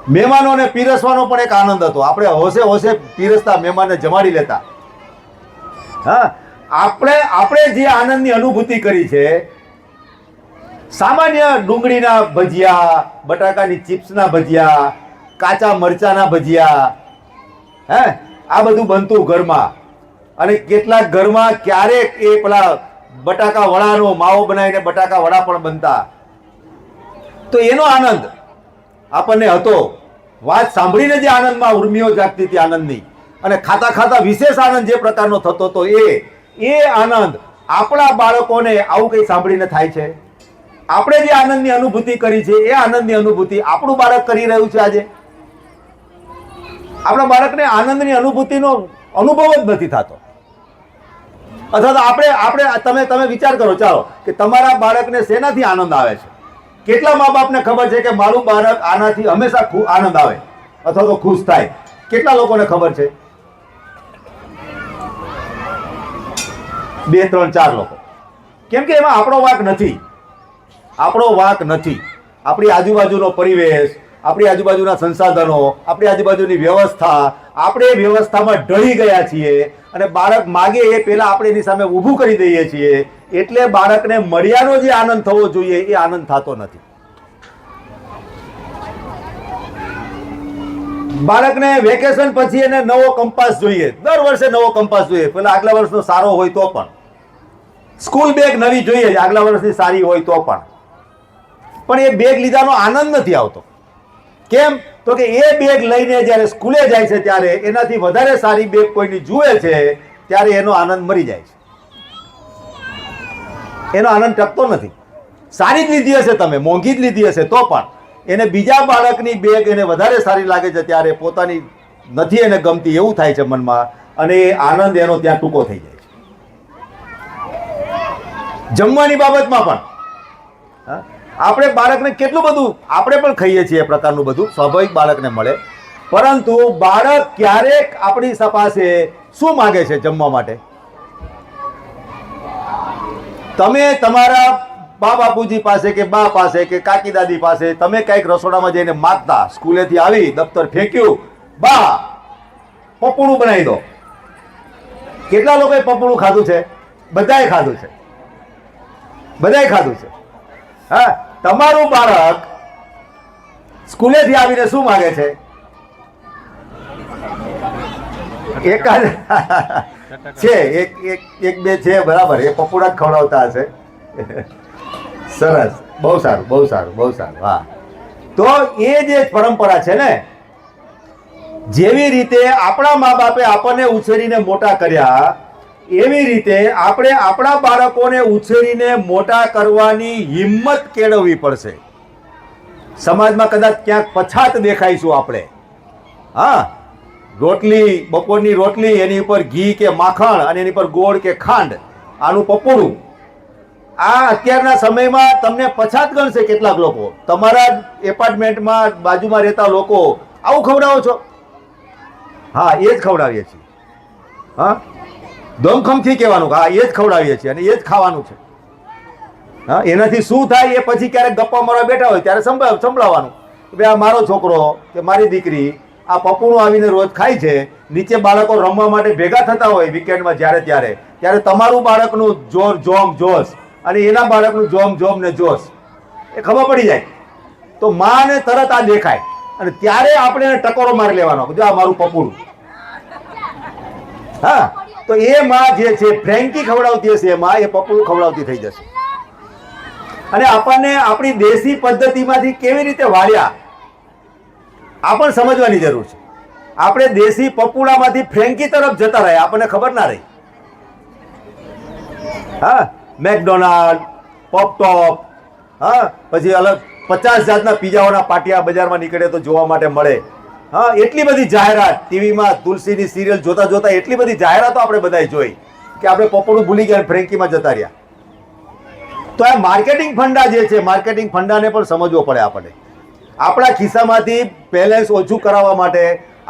મહેમાનોને પીરસવાનો પણ એક આનંદ હતો. આપણે હોશે હોશે પીરસતા, મહેમાનને જમાડી લેતા. હા, આપણે જે આનંદની અનુભૂતિ કરી છે, સામાન્ય ડુંગળીના ભજીયા, બટાકાની ચિપ્સના ભજીયા, કાચા મરચાના ભજીયા, આ બધું બનતું ઘરમાં. અને કેટલાક ઘરમાં ક્યારેક એ પેલા બટાકા વડાનો માવો બનાવીને બટાકા વડા પણ બનતા. તો એનો આનંદ આપણને હતો. વાત સાંભળીને જે આનંદમાં ઉર્મિઓ જાગતી હતી આનંદની, અને ખાતા ખાતા વિશેષ આનંદ જે પ્રકારનો થતો હતો એ આનંદ આપણા બાળકોને આવું કંઈ સાંભળીને થાય છે? આપણે જે આનંદની અનુભૂતિ કરી છે એ આનંદની અનુભૂતિ આપણું બાળક કરી રહ્યું છે આજે? આપણા બાળકને આનંદની અનુભૂતિનો અનુભવ જ નથી થતો. અથવા તો તમે વિચાર કરો, ચાલો, કે તમારા બાળકને શેનાથી આનંદ આવે છે? કેટલા મા બાપને ખબર છે કે મારું બાળક આનાથી હંમેશા આનંદ આવે અથવા તો ખુશ થાય? કેટલા લોકોને ખબર છે? 2, 3, 4 લોકો. કેમ કે એમાં આપણો વાંક નથી. આપણી આજુબાજુનો પરિવેશ, આપણી આજુબાજુના સંસાધનો, આપણી આજુબાજુની વ્યવસ્થા, આપણે એ વ્યવસ્થામાં ઢળી ગયા છીએ અને બાળક માગે એ પહેલા આપણે એની સામે ઊભું કરી દઈએ છીએ. એટલે બાળકને મળ્યાનો જે આનંદ થવો જોઈએ એ આનંદ થતો નથી. બાળકને વેકેશન પછી એને નવો કંપાસ જોઈએ, દર વર્ષે નવો કંપાસ જોઈએ. પેલા આગલા વર્ષનો સારો હોય તો પણ સ્કૂલ બેગ નવી જોઈએ, આગલા વર્ષની સારી હોય તો પણ એ બેગ લીધાનો આનંદ નથી આવતો. કેમ? તો કે એ બેગ લઈને જ્યારે સ્કૂલે જાય છે ત્યારે એનાથી વધારે સારી બેગ કોઈની જુએ છે ત્યારે એનો આનંદ મરી જાય છે. એનો આનંદ ટકતો નથી. સારી જ લીધી હશે, તમે મોંઘી જ લીધી હશે તો પણ એને બીજા બાળકની બેગ એને વધારે સારી લાગે છે ત્યારે પોતાની નથી એને ગમતી એવું થાય છે મનમાં, અને એ આનંદ એનો ત્યાં ટૂંકો થઈ જાય છે. જમવાની બાબતમાં પણ આપણે બાળકને કેટલું બધું આપણે પણ ખાઈએ છીએ, એ પ્રકારનું બધું સ્વાભાવિક બાળકને મળે, પરંતુ બાળક ક્યારેક આપણી પાસે શું માગે છે જમવા માટે? તમે તમારા બા બાપુજી પાસે કે બા પાસે કે કાકી દાદી પાસે તમે કંઈક રસોડામાં જઈને માગતા, સ્કૂલેથી આવી દફતર ફેંક્યું, બા પપોડું બનાવી દો. કેટલા લોકોએ પપોડું ખાધું છે? બધાએ ખાધું છે. હા, તમારું બાળક સ્કૂલેથી આવીને શું માગે છે? એકાદ છે, એક બે છે, બરાબર, એ પપોડા જ ખવડાવતા હશે. સરસ, બહુ સારું. હા, તો એ જે પરંપરા છે ને, જેવી રીતે આપણા મા બાપે આપણને ઉછેરીને મોટા કર્યા, એવી રીતે આપણે આપણા બાળકોને ઉછેરીને મોટા કરવાની હિંમત કેળવવી પડશે. સમાજમાં કદાચ ક્યાંક પછાત દેખાઈશું આપણે. હા, રોટલી, બપોરની રોટલી, એની ઉપર ઘી કે માખણ અને એની પર ગોળ કે ખાંડ, આનું પપોડું. આ અત્યારના સમયમાં તમને પછાત ગણશે કેટલાક લોકો. તમારા એપાર્ટમેન્ટમાં બાજુમાં રહેતા લોકો આવું ખવડાવો છો? હા, એ જ ખવડાવીએ છીએ. હા, દમખમથી કહેવાનું કે હા, એ જ ખવડાવીએ છીએ અને એ જ ખાવાનું છે. હા, એનાથી શું થાય એ પછી ક્યારેક ગપ્પા મારવા બેઠા હોય ત્યારે સંભળાવવાનું કે આ મારો છોકરો કે મારી દીકરી આ પપોડું આવીને રોજ ખાય છે. નીચે બાળકો રમવા માટે ભેગા થતા હોય વીકેન્ડમાં ત્યારે તમારું બાળકનું જોશ અને એના બાળકનું જોમ ને જોશ એ ખબર પડી જાય. તો માને તરત આ દેખાય અને ત્યારે આપણે એને ટકોરો મારી લેવાનો, જો આ મારું પપોડું. હા, તો એ માં જે છે ફ્રેન્કી ખવડાવતી હશે, એ માં એ પપોડું ખવડાવતી થઈ જશે. અને આપણને આપણી દેશી પદ્ધતિમાંથી કેવી રીતે વાળ્યા આ પણ સમજવાની જરૂર છે. આપણે દેશી પપોડામાંથી ફ્રેન્કી તરફ જતા રહ્યા, આપણને ખબર ના રહી. હા, મેકડોનાલ્ડ, પોપટોપ, હા, પછી અલગ 50 જાતના પીઝાઓના પાટિયા બજારમાં નીકળે તો જોવા માટે મળે. હા, એટલી બધી જાહેરાત ટીવીમાં, તુલસીની સિરિયલ જોતા જોતા એટલી બધી જાહેરાતો આપણે બધાએ જોઈ કે આપણે પપોડું ભૂલી ગયા, ફ્રેન્કીમાં જતા રહ્યા. તો આ માર્કેટિંગ ફંડા જે છે, માર્કેટિંગ ફંડાને પણ સમજવો પડે આપણને. આપણા ખિસ્સામાંથી બેલેન્સ ઓછું કરાવવા માટે,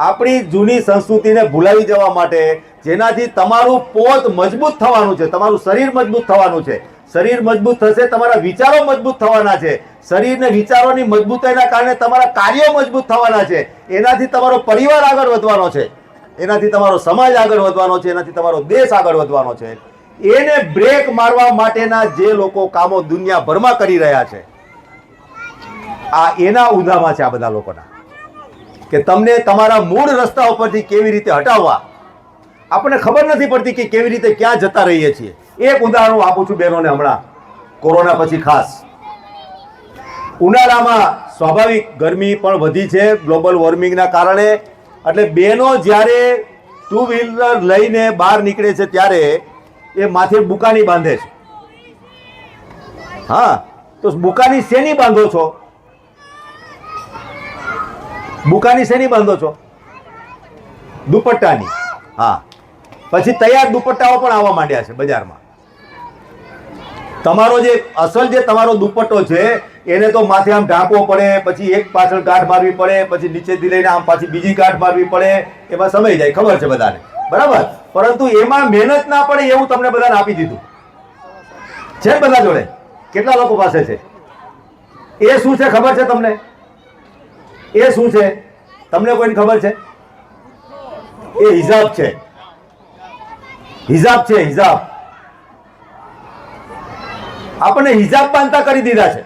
આપણી જૂની સંસ્કૃતિને ભૂલાવી જવા માટે, જેનાથી તમારું પોત મજબૂત થવાનું છે, તમારું શરીર મજબૂત થવાનું છે. શરીર મજબૂત થશે, તમારા વિચારો મજબૂત થવાના છે. શરીરને વિચારોની મજબૂતાઈના કારણે તમારા કાર્યો મજબૂત થવાના છે. એનાથી તમારો પરિવાર આગળ વધવાનો છે, એનાથી તમારો સમાજ આગળ વધવાનો છે, એનાથી તમારો દેશ આગળ વધવાનો છે. એને બ્રેક મારવા માટેના જે લોકો કામો દુનિયાભરમાં કરી રહ્યા છે, આ એના ઉદામાં છે આ બધા લોકોના, કે તમને તમારા મૂળ રસ્તા ઉપરથી કેવી રીતે હટાવવા. આપણને ખબર નથી પડતી કે કેવી રીતે ક્યાં જતા રહીએ છીએ. એક ઉદાહરણ આપું છું બહેનોને. હમણાં કોરોના પછી ખાસ ઉનાળામાં સ્વાભાવિક ગરમી પણ વધી છે ગ્લોબલ વોર્મિંગના કારણે. એટલે બહેનો જ્યારે ટુ વ્હીલર લઈને બહાર નીકળે છે ત્યારે એ માથે બુકાની બાંધે છે. હા, તો બુકાની શેની બાંધો છો? બુકાની શેની બાંધો છો? દુપટ્ટાની. હા, પછી તૈયાર દુપટ્ટાઓ પણ આવવા માંડ્યા છે બજારમાં. તમારો જે અસલ જે તમારો દુપટ્ટો છે એને તો માથે આમ ઢાંકવો પડે, પછી એક પાછળ ગાંઠ મારવી પડે, પછી નીચેથી લઈને આમ પાછી બીજી ગાંઠ મારવી પડે. એમાં સમય જાય, ખબર છે બધાને, બરાબર? પરંતુ એમાં મહેનત ના પડે એવું તમને બધાને આપી દીધું છે. બધા જોડે કેટલા લોકો પાસે છે? એ શું છે ખબર છે તમને? એ શું છે તમને કોઈને ખબર છે? એ હિજાબ છે. હિજાબ છે, હિજાબ. આપણને હિજાબ બાંધતા કરી દીધા છે.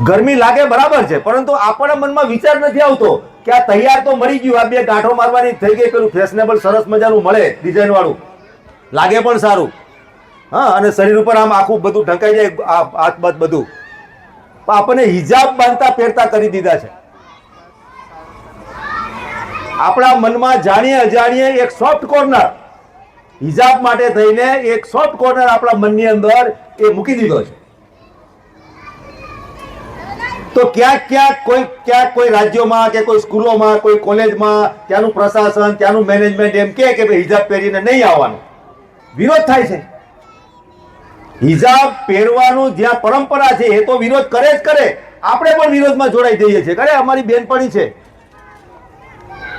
ગરમી લાગે બરાબર છે, પરંતુ આપણા મનમાં વિચાર નથી આવતો કે આ તૈયાર તો મળી ગયું, આ બે ગાંઠો મારવાની થઈ ગઈ, પેલું ફેશનેબલ સરસ મજાનું મળે ડિઝાઇન વાળું, લાગે પણ સારું. હા, અને શરીર ઉપર આમ આખું બધું ઢંકાઈ જાય, હાથ બાથ બધું. આપણને હિજાબ બાંધતા પહેરતા કરી દીધા છે. આપણા મનમાં જાણીએ અજાણીએ એક સોફ્ટ કોર્નર હિજાબ માટે થઈને એક સોફ્ટ કોર્નર આપણા મનની અંદર એ મૂકી દીધો છે. તો ક્યાંક કોઈ રાજ્યોમાં કે કોઈ સ્કૂલોમાં, કોઈ કોલેજમાં ત્યાંનું પ્રશાસન, ત્યાંનું મેનેજમેન્ટ એમ કે ભાઈ હિજાબ પહેરીને નહીં આવવાનું. વિરોધ થાય છે. હિજાબ પહેરવાનું જ્યાં પરંપરા છે એ તો વિરોધ કરે જ કરે. આપણે પણ વિરોધમાં જોડાઈ જઈએ છીએ. અરે અમારી બેનપણી છે,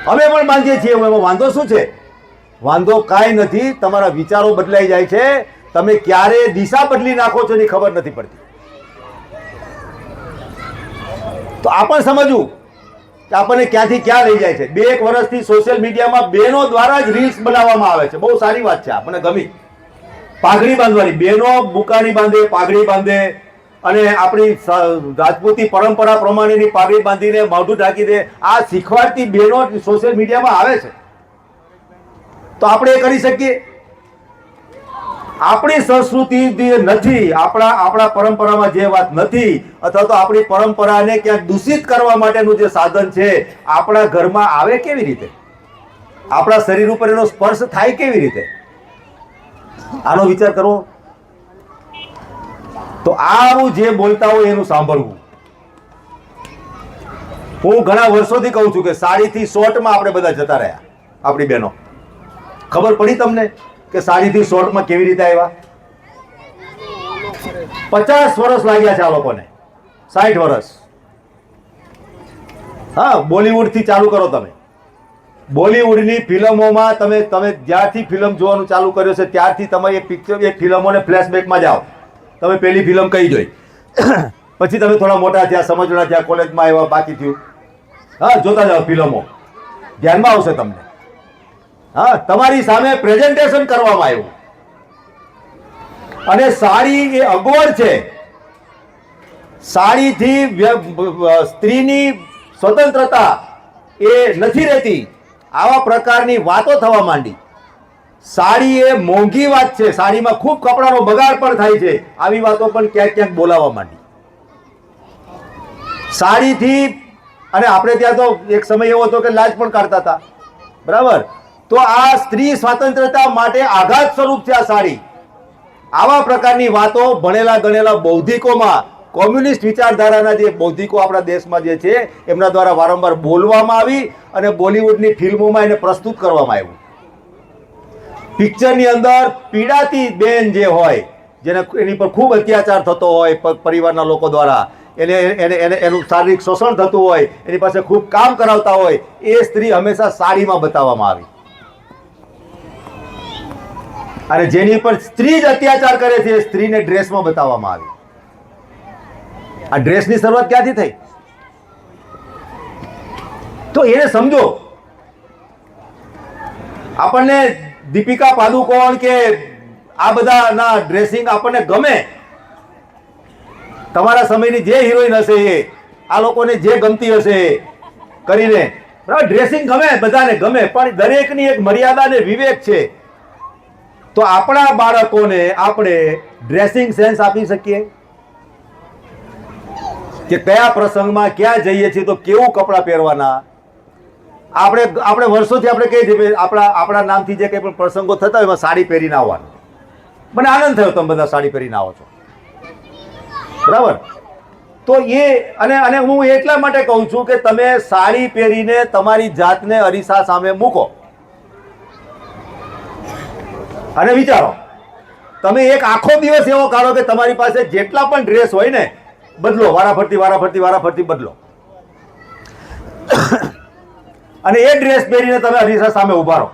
અમે પણ બાંધીએ છીએ, એમાં વાંધો શું છે? વાંધો કાંઈ નથી. તમારા વિચારો બદલાઈ જાય છે. તમે ક્યારે દિશા બદલી નાખો છો એની ખબર નથી પડતી. તો આ પણ સમજવું કે આપણને ક્યાંથી ક્યાં લઈ જાય છે. 2-1 વર્ષથી સોશિયલ મીડિયામાં બહેનો દ્વારા જ રીલ્સ બનાવવામાં આવે છે. બહુ સારી વાત છે, આપણને ગમી. પાઘડી બાંધવાની, બહેનો બુકાની બાંધે, પાઘડી બાંધે, અને આપણી રાજપૂતી પરંપરા પ્રમાણેની પાઘડી બાંધીને મોઢું ઢાંકી દે. આ શીખવાડતી બહેનો સોશિયલ મીડિયામાં આવે છે. તો આપણે એ કરી શકીએ? આપણી સંસ્કૃતિ નથી, આપણા પરંપરામાં જે વાત નથી, અથવા તો આપણી પરંપરાને ક્યાંક દૂષિત કરવા માટેનું જે સાધન છે આપણા ઘરમાં આવે કેવી રીતે? આપણા શરીર ઉપર એનો સ્પર્શ થાય કેવી રીતે? આનો વિચાર કરવો. તો આવું જે બોલતા હોય એનું સાંભળવું. હું ઘણા વર્ષોથી કહું છું કે સાડીથી શોર્ટમાં આપણે બધા જતા રહ્યા. આપણી બહેનો, ખબર પડી તમને કે સાડીથી શોર્ટમાં કેવી રીતે આવ્યા? 50 વર્ષ લાગ્યા છે આ લોકોને, 60 વર્ષ. હા, બોલિવૂડથી ચાલુ કરો તમે. બોલિવૂડની ફિલ્મોમાં તમે જ્યારથી ફિલ્મ જોવાનું ચાલુ કર્યો છે ત્યારથી તમે એ ફિલ્મોને ફ્લેશબેકમાં જાઓ. તમે પહેલી ફિલ્મ કઈ જોઈ, પછી તમે થોડા મોટા થયા, સમજણા થયા, કોલેજમાં આવ્યા, બાકી થયું. હા, જોતા જાઓ ફિલ્મો, ધ્યાનમાં આવશે તમને. હા, તમારી સામે પ્રેઝન્ટેશન કરવામાં આવ્યું. અને સાડી એ અગવડ છે. સાડીથી સ્ત્રીની સ્વતંત્રતા એ નથી રહેતી. આવા પ્રકારની વાતો થવા માંડી. સાડી એ મોંઘી વાત છે, સાડીમાં ખૂબ કપડાનો બગાડ પણ થાય છે, આવી વાતો પણ ક્યાંક ક્યાંક બોલાવવા માંડી. સાડીથી, અને આપણે ત્યાં તો એક સમય એવો હતો કે લાજ પણ કાઢતા હતા, બરાબર? તો આ સ્ત્રી સ્વતંત્રતા માટે આઘાત સ્વરૂપ છે આ સાડી. આવા પ્રકારની વાતો ભણેલા ગણેલા બૌદ્ધિકોમાં, કોમ્યુનિસ્ટ વિચારધારાના જે બૌદ્ધિકો આપણા દેશમાં જે છે એમના દ્વારા વારંવાર બોલવામાં આવી અને બોલિવૂડની ફિલ્મોમાં એને પ્રસ્તુત કરવામાં આવ્યું. પિક્ચરની અંદર પીડાતી બેન જે હોય, જેને એની પર ખૂબ અત્યાચાર થતો હોય પરિવારના લોકો દ્વારા, એનું શારીરિક શોષણ થતું હોય, એની પાસે ખૂબ કામ કરાવતા હોય, એ સ્ત્રી હંમેશા સાડીમાં બતાવવામાં આવી. અને જેની પર સ્ત્રી જ અત્યાચાર કરે છે એ સ્ત્રીને ડ્રેસમાં બતાવવામાં આવી. આ ડ્રેસની શરૂઆત ક્યાંથી થઈ? તો એને સમજો. આપણને દીપિકા પાદુકોણ કે આ બધાના ડ્રેસિંગ આપણને ગમે, તમારા સમયની જે હિરોઈન હશે એ, આ લોકોને જે ગમતી હશે એ કરીને, બરાબર, ડ્રેસિંગ ગમે, બધાને ગમે, પણ દરેકની એક મર્યાદા ને વિવેક છે. તો આપણા બાળકોને આપણે ડ્રેસિંગ સેન્સ આપી શકીએ કે કયા પ્રસંગમાં ક્યાં જઈએ છીએ તો કેવું કપડાં પહેરવાના. આપણે વર્ષોથી આપણે કહી દઈએ આપણા નામથી જે કંઈ પણ પ્રસંગો થતા હોય એમાં સાડી પહેરીને આવવાનું. મને આનંદ થયો તમે બધા સાડી પહેરીને આવો છો, બરાબર. તો એ અને હું એટલા માટે કહું છું કે તમે સાડી પહેરીને તમારી જાતને અરીસા સામે મૂકો અને વિચારો. તમે એક આખો દિવસ એવો કાઢો કે તમારી પાસે જેટલા પણ ડ્રેસ હોય ને બદલો, વારાફરતી બદલો, અને એ ડ્રેસ પહેરીને તમે અરીસા સામે ઉભા રહો.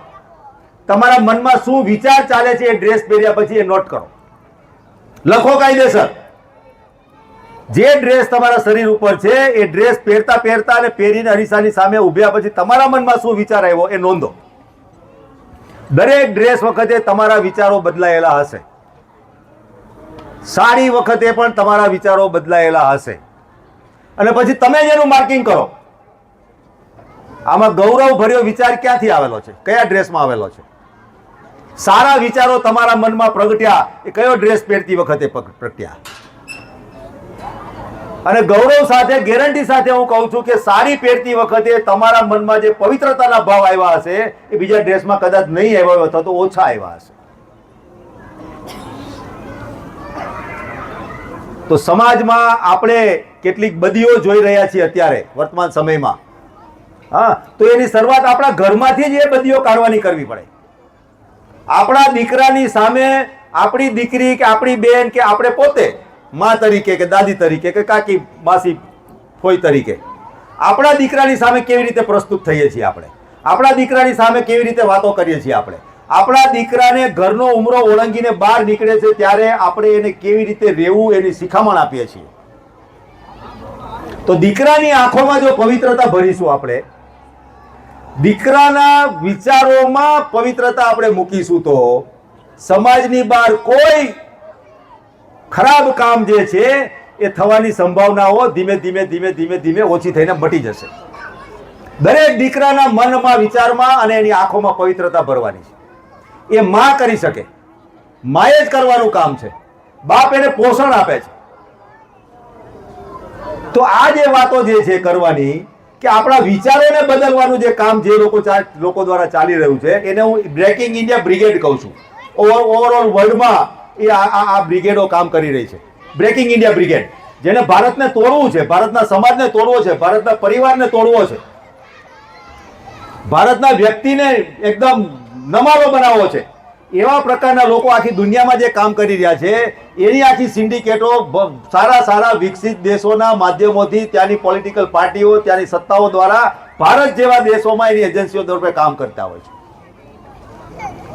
તમારા મનમાં શું વિચાર ચાલે છે એ ડ્રેસ પહેર્યા પછી એ નોટ કરો, લખો કાયદેસર. જે ડ્રેસ તમારા શરીર ઉપર છે એ ડ્રેસ પહેરતા અને પહેરીને અરીસાની સામે ઉભ્યા પછી તમારા મનમાં શું વિચાર આવ્યો એ નોંધો. દરેક ડ્રેસ વખતે તમારા વિચારો બદલાયેલા હશે, સાડી વખતે પણ તમારા વિચારો બદલાયેલા હશે, અને પછી તમે જ એનું માર્કિંગ કરો. આમાં ગૌરવ ભર્યો વિચાર ક્યાંથી આવેલો છે, કયા ડ્રેસમાં આવેલો છે? સારા વિચારો તમારા મનમાં પ્રગટ્યા એ કયો ડ્રેસ પહેરતી વખતે પ્રગટ્યા? અને ગૌરવ સાથે, ગેરંટી સાથે હું કહું છું કે સાડી પહેરતી વખતે તમારા મનમાં જે પવિત્રતાના ભાવ આવ્યા હશે એ બીજા ડ્રેસમાં કદાચ નહીં આવ્યા હોય અથવા તો ઓછા આવ્યા હશે. તો સમાજમાં આપણે કેટલીક બદીઓ જોઈ રહ્યા છીએ અત્યારે વર્તમાન સમયમાં. હા, તો એની શરૂઆત આપણા ઘરમાંથી જ એ બદીઓ કાઢવાની કરવી પડે. આપણા દીકરાની સામે આપણી દીકરી કે આપણી બેન કે આપણે પોતે માં તરીકે કે દાદી તરીકે કે કાકી માસી ફોઈ તરીકે આપણા દીકરાની સામે કેવી રીતે પ્રસ્તુત થઈએ છીએ આપણે, આપણા દીકરાની સામે કેવી રીતે વાતો કરીએ છીએ આપણે, આપણા દીકરાને ઘરનો ઉમરો ઓળંગીને બહાર નીકળે છે ત્યારે આપણે એને કેવી રીતે રહેવું એની શિખામણ આપીએ છીએ. તો દીકરાની આંખોમાં જો પવિત્રતા ભરીશું, આપણે દીકરાના વિચારોમાં પવિત્રતા આપણે મૂકીશું તો સમાજની બહાર કોઈ ખરાબ કામ જે છે એ થવાની સંભાવનાઓ ધીમે ઓછી થઈને મટી જશે. દરેક દીકરાના મનમાં, વિચારમાં અને એની આંખોમાં પવિત્રતા ભરવાની છે. એ માં કરી શકે, માએ જ કરવાનું કામ છે. બાપ એને પોષણ આપે છે. તો આ જે વાતો જે છે કરવાની, કે આપણા વિચારોને બદલવાનું જે કામ જે લોકો દ્વારા ચાલી રહ્યું છે એને હું બ્રેકિંગ ઇન્ડિયા બ્રિગેડ કહું છું. ઓવરઓલ વર્લ્ડમાં એ આ બ્રિગેડો કામ કરી રહી છે. બ્રેકિંગ ઇન્ડિયા બ્રિગેડ, જેને ભારતને તોડવું છે, ભારતના સમાજને તોડવો છે, ભારતના પરિવારને તોડવો છે, ભારતના વ્યક્તિને એકદમ નમાલો બનાવવો છે, એવા પ્રકારના લોકો આખી દુનિયામાં જે કામ કરી રહ્યા છે એની આખી સિન્ડિકેટો સારા વિકસિત દેશોના માધ્યમોથી, ત્યાંની પોલિટિકલ પાર્ટીઓ, ત્યાંની સત્તાઓ દ્વારા ભારત જેવા દેશોમાં એની એજન્સીઓ દ્વારા કામ કરતા હોય છે.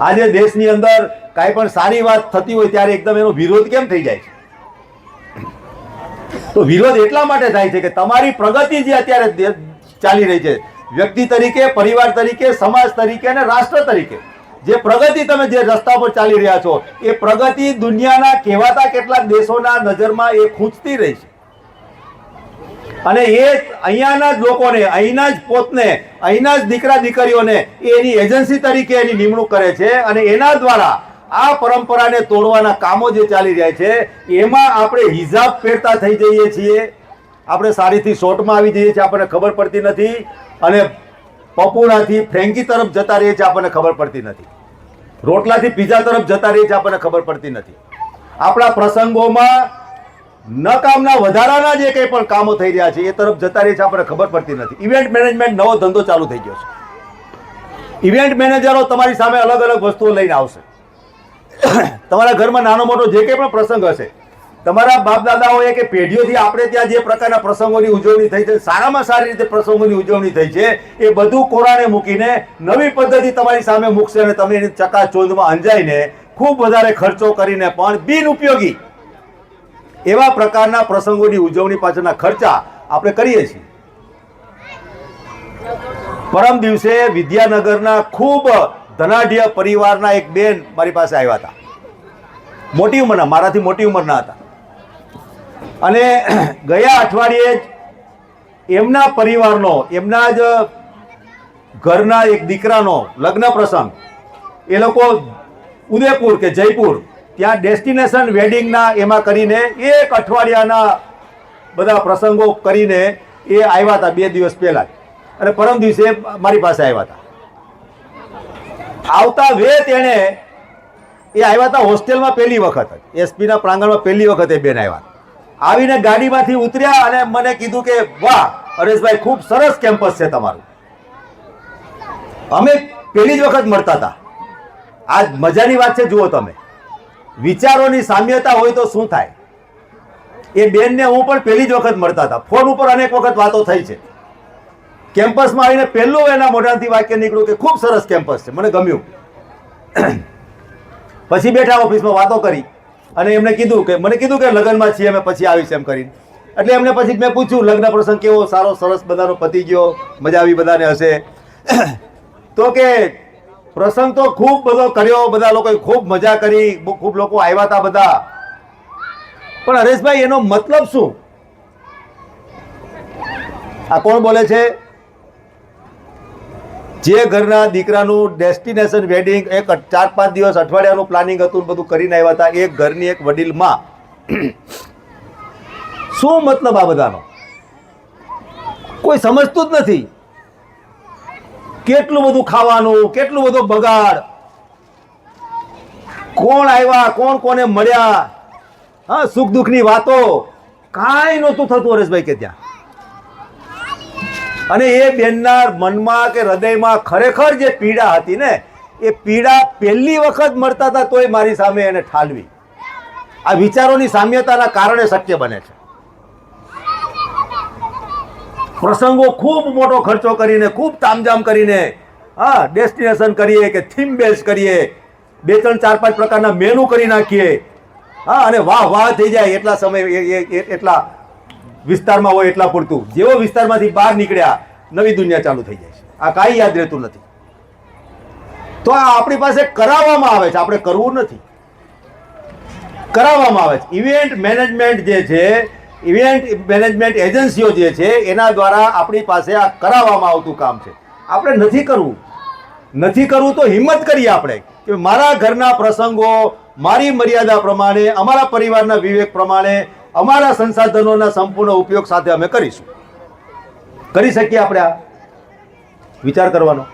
આજે દેશની અંદર કાંઈ પણ સારી વાત થતી હોય ત્યારે એકદમ એનો વિરોધ કેમ થઈ જાય છે? તો વિરોધ એટલા માટે થાય છે કે તમારી પ્રગતિ જે અત્યારે ચાલી રહી છે, વ્યક્તિ તરીકે, પરિવાર તરીકે, સમાજ તરીકે અને રાષ્ટ્ર તરીકે, જે પ્રગતિ તમે જે રસ્તા પર ચાલી રહ્યા છો એ પ્રગતિ દુનિયાના કહેવાતા કેટલાક દેશોના નજરમાં એ ખૂંચતી રહી છે. અને એ અહીંયાના જ લોકોને, અહીંના જ પોતને, અહીંના જ દીકરા દીકરીઓને એની એજન્સી તરીકે એની નિમણૂક કરે છે, અને એના દ્વારા આ પરંપરાને તોડવાના કામો જે ચાલી રહ્યા છે એમાં આપણે હિજાબ પહેરતા થઈ જઈએ છીએ, આપણે સાડીથી શોર્ટમાં આવી જઈએ છીએ, આપણને ખબર પડતી નથી, અને પપોડાથી ફ્રેન્કી તરફ જતા રહીએ છીએ, આપણને ખબર પડતી નથી, રોટલાથી પીઝા તરફ જતા રહીએ છીએ, આપણને ખબર પડતી નથી. આપણા પ્રસંગોમાં નકામના વધારાના જે કંઈ પણ કામો થઈ રહ્યા છે એ તરફ જતા રહીએ છીએ, આપણને ખબર પડતી નથી. ઇવેન્ટ મેનેજમેન્ટ નવો ધંધો ચાલુ થઈ ગયો છે. ઇવેન્ટ મેનેજરો તમારી સામે અલગ અલગ વસ્તુઓ લઈને આવશે. તમારા ઘરમાં નાનો મોટો જે કંઈ પણ પ્રસંગ હશે, તમારા બાપ દાદાઓએ કે પેઢીઓથી આપણે ત્યાં જે પ્રકારના પ્રસંગોની ઉજવણી થઈ છે, સારામાં સારી રીતે પ્રસંગોની ઉજવણી થઈ છે, એ બધું કોરાણે મૂકીને નવી પદ્ધતિ તમારી સામે મૂકશે, અને તમે એની ચકાચોંધમાં અંજાઈને ખૂબ વધારે ખર્ચો કરીને પણ બિનઉપયોગી એવા પ્રકારના પ્રસંગોની ઉજવણી પાછળના ખર્ચા આપણે કરીએ છીએ. પરમ દિવસે વિદ્યાનગરના ખૂબ ધનાઢ્ય પરિવારના એક બેન મારી પાસે આવ્યા હતા, મોટી ઉંમરના, મારાથી મોટી ઉંમરના હતા. અને ગયા અઠવાડિયે જ એમના પરિવારનો, એમના જ ઘરના એક દીકરાનો લગ્ન પ્રસંગ, એ લોકો ઉદયપુર કે જયપુર ત્યાં ડેસ્ટિનેશન વેડિંગના એમાં કરીને 1 અઠવાડિયાના બધા પ્રસંગો કરીને એ આવ્યા હતા 2 દિવસ પહેલાં જ, અને પરમ દિવસે મારી પાસે આવ્યા હતા. આવતા વેત એણે એ આવ્યા હતા હોસ્ટેલમાં પહેલી વખત જ, એસપીના પ્રાંગણમાં પહેલી વખત એ બેન આવ્યા. આવીને ગાડીમાંથી ઉતર્યા અને મને કીધું કે વાહ હરેશભાઈ, ખૂબ સરસ કેમ્પસ છે તમારું. અમે પહેલી જ વખત મળતા હતા. આ મજાની વાત છે. જુઓ તમે, વિચારોની સામ્યતા હોય તો શું થાય. એ બેનને હું પણ પહેલી જ વખત મળતા હતા. ફોન ઉપર અનેક વખત વાતો થઈ છે. કેમ્પસમાં આવીને પહેલું એના મોઢાથી વાક્ય નીકળ્યું કે ખૂબ સરસ કેમ્પસ છે, મને ગમ્યું. પછી બેઠા ઓફિસમાં વાતો કરી અને એમને કીધું કે મને કીધું કે લગ્નમાં છીએ અમે, પછી આવીશ એમ કરીને. એટલે એમને પછી મેં પૂછ્યું લગ્ન પ્રસંગ કેવો, સારો સરસ બધાનો પતી ગયો, મજા આવી બધાને હશે? તો કે પ્રસંગ તો ખૂબ બધો કર્યો, બધા લોકોએ ખૂબ મજા કરી, ખૂબ લોકો આવ્યા હતા બધા. પણ હરેશભાઈ એનો મતલબ શું? આ કોણ બોલે છે? જે ઘરના દીકરાનું ડેસ્ટિનેશન વેડિંગ, એક 4-5 દિવસ અઠવાડિયાનું પ્લાનિંગ હતું, બધું કરીને આવ્યા હતા, એક ઘરની એક વડીલ માં. શું મતલબ આ બધાનો? કોઈ સમજતું જ નથી. કેટલું બધું ખાવાનું, કેટલું બધું બગાડ, કોણ આવ્યા, કોણ કોને મળ્યા, હા, સુખ દુઃખની વાતો, કાંઈ નહોતું થતું હરેશભાઈ કે ત્યાં. અને એ બેનના મનમાં કે હૃદયમાં ખરેખર જે પીડા હતી ને, એ પીડા પહેલી વખત મળતા હતા તોય મારી સામે એને ઠાલવી. આ વિચારોની સામ્યતાના કારણે શક્ય બને છે. પ્રસંગો ખૂબ મોટો ખર્ચો કરીને, ખૂબ તામઝામ કરીને, હા, ડેસ્ટિનેશન કરીએ કે થીમ બેઝ કરીએ, 2-3, 4-5 પ્રકારના મેનુ કરી નાખીએ, હા, અને વાહ વાહ થઈ જાય એટલા સમય, એટલા વિસ્તારમાં હોય એટલા પૂરતું. જેવો વિસ્તારમાંથી બહાર નીકળ્યા નવી દુનિયા ચાલુ થઈ જાય છે. આ કાંઈ યાદ રહેતું નથી. તો આ આપણી પાસે કરાવવામાં આવે છે, આપણે કરવું નથી, કરાવવામાં આવે છે. ઇવેન્ટ મેનેજમેન્ટ જે છે, ઇવેન્ટ મેનેજમેન્ટ એજન્સીઓ જે છે, એના દ્વારા આપણી પાસે આ કરાવવામાં આવતું કામ છે. આપણે નથી કરવું. નથી કરવું તો હિંમત કરીએ આપણે કે મારા ઘરના પ્રસંગો મારી મર્યાદા પ્રમાણે, અમારા પરિવારના વિવેક પ્રમાણે, અમારા સંસાધનોના સંપૂર્ણ ઉપયોગ સાથે અમે કરીશું. કરી શકીએ આપણે? આ વિચાર કરવાનો.